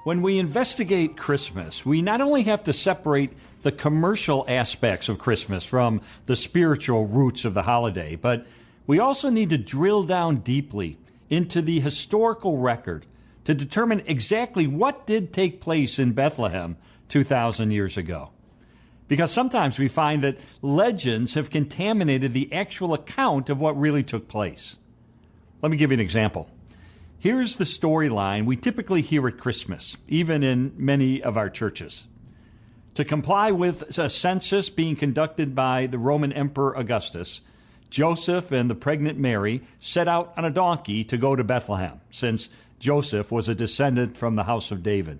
When we investigate Christmas, we not only have to separate the commercial aspects of Christmas from the spiritual roots of the holiday, but we also need to drill down deeply into the historical record to determine exactly what did take place in Bethlehem 2,000 years ago. Because sometimes we find that legends have contaminated the actual account of what really took place. Let me give you an example. Here's the storyline we typically hear at Christmas, even in many of our churches. To comply with a census being conducted by the Roman Emperor Augustus, Joseph and the pregnant Mary set out on a donkey to go to Bethlehem, since Joseph was a descendant from the house of David.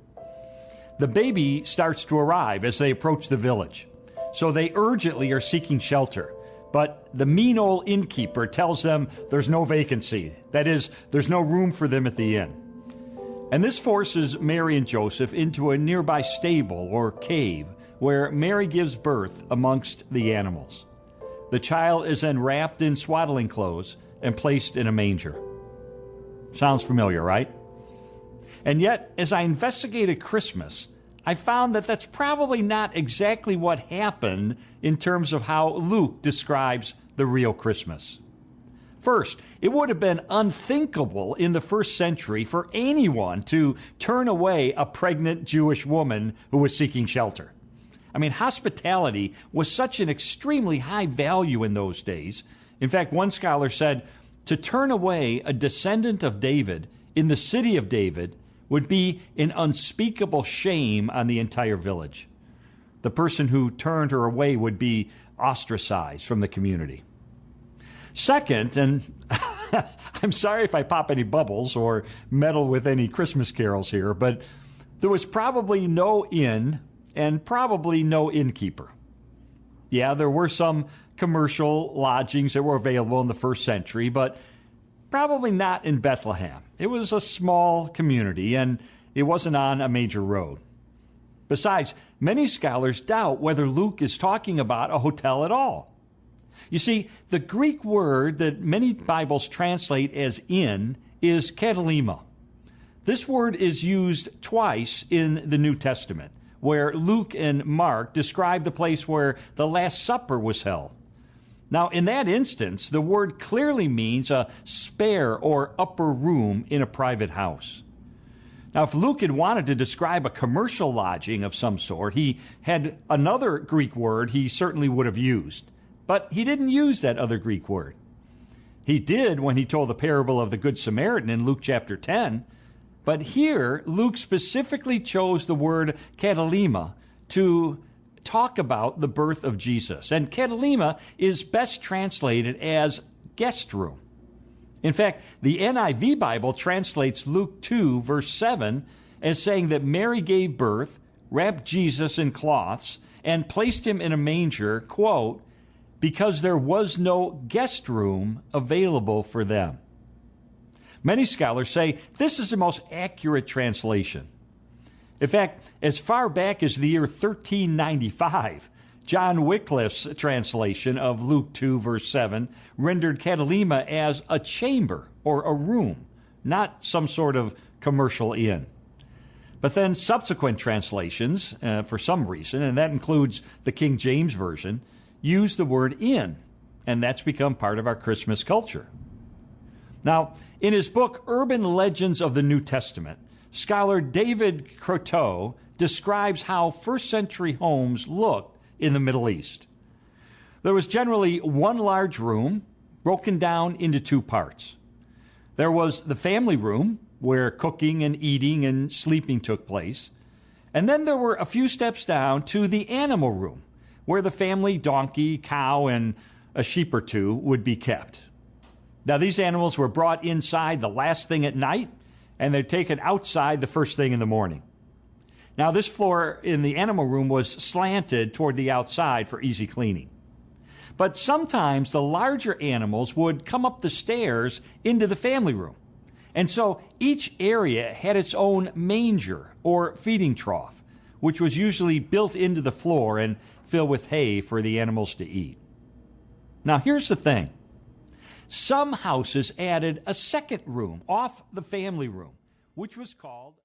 The baby starts to arrive as they approach the village, so they urgently are seeking shelter. But the mean old innkeeper tells them there's no vacancy. That is, there's no room for them at the inn. And this forces Mary and Joseph into a nearby stable or cave where Mary gives birth amongst the animals. The child is then wrapped in swaddling clothes and placed in a manger. Sounds familiar, right? And yet, as I investigated Christmas, I found that that's probably not exactly what happened in terms of how Luke describes the real Christmas. First, it would have been unthinkable in the first century for anyone to turn away a pregnant Jewish woman who was seeking shelter. I mean, hospitality was such an extremely high value in those days. In fact, one scholar said to turn away a descendant of David in the city of David would be an unspeakable shame on the entire village. The person who turned her away would be ostracized from the community. Second, and I'm sorry if I pop any bubbles or meddle with any Christmas carols here, but there was probably no inn and probably no innkeeper. Yeah, there were some commercial lodgings that were available in the first century, but probably not in Bethlehem. It was a small community, and it wasn't on a major road. Besides, many scholars doubt whether Luke is talking about a hotel at all. You see, the Greek word that many Bibles translate as inn is katalima. This word is used twice in the New Testament, where Luke and Mark describe the place where the Last Supper was held. Now, in that instance, the word clearly means a spare or upper room in a private house. Now, if Luke had wanted to describe a commercial lodging of some sort, he had another Greek word he certainly would have used. But he didn't use that other Greek word. He did when he told the parable of the Good Samaritan in Luke chapter 10. But here, Luke specifically chose the word katalima to talk about the birth of Jesus. And katalima is best translated as guest room. In fact, the NIV Bible translates Luke 2, verse 7, as saying that Mary gave birth, wrapped Jesus in cloths, and placed him in a manger, quote, because there was no guest room available for them. Many scholars say this is the most accurate translation. In fact, as far back as the year 1395, John Wycliffe's translation of Luke 2, verse 7, rendered katalima as a chamber or a room, not some sort of commercial inn. But then subsequent translations, for some reason, and that includes the King James Version, use the word inn, and that's become part of our Christmas culture. Now, in his book, Urban Legends of the New Testament, scholar David Croteau describes how first-century homes looked in the Middle East. There was generally one large room broken down into two parts. There was the family room, where cooking and eating and sleeping took place. And then there were a few steps down to the animal room, where the family donkey, cow, and a sheep or two would be kept. Now, these animals were brought inside the last thing at night, and they're taken outside the first thing in the morning. Now, this floor in the animal room was slanted toward the outside for easy cleaning. But sometimes the larger animals would come up the stairs into the family room. And so each area had its own manger or feeding trough, which was usually built into the floor and filled with hay for the animals to eat. Now, here's the thing. Some houses added a second room off the family room, which was called